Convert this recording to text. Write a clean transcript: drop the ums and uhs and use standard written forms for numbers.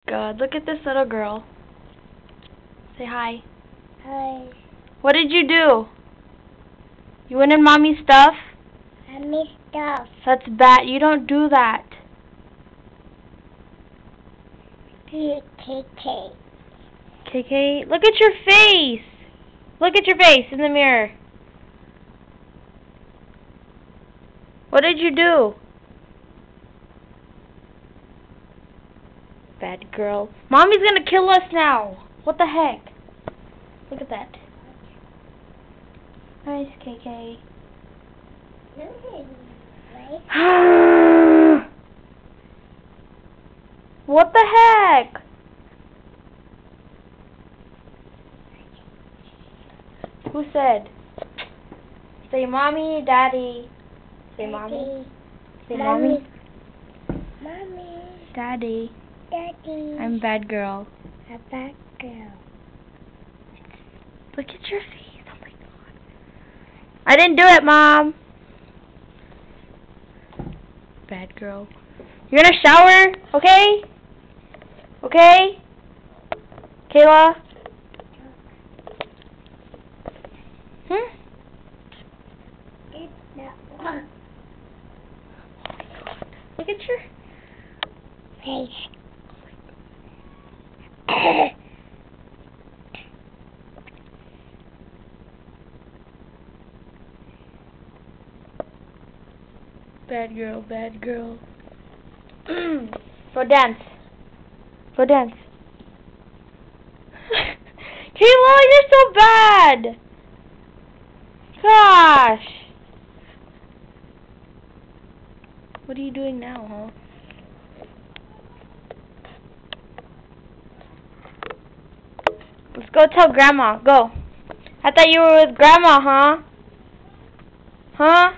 God, look at this little girl. Say hi. Hi. What did you do? You went in mommy's stuff? Mommy's stuff. That's bad. You don't do that. KK. KK, look at your face. Look at your face in the mirror. What did you do? Bad girl. Mommy's gonna kill us now. What the heck? Look at that. Nice, KK. What the heck? Who said? Say mommy, daddy. Say mommy. Say mommy. Mommy. Daddy. Daddy. I'm bad girl. A bad girl. Look at your face. Oh my god. I didn't do it, Mom. Bad girl. You're gonna shower, okay? Okay? Kayla? It's not one. Look at your Face. bad girl, bad girl. Go dance. Go dance. Kayla, you're so bad. Gosh. What are you doing now, huh? Let's go tell Grandma. Go. I thought you were with Grandma, huh? Huh?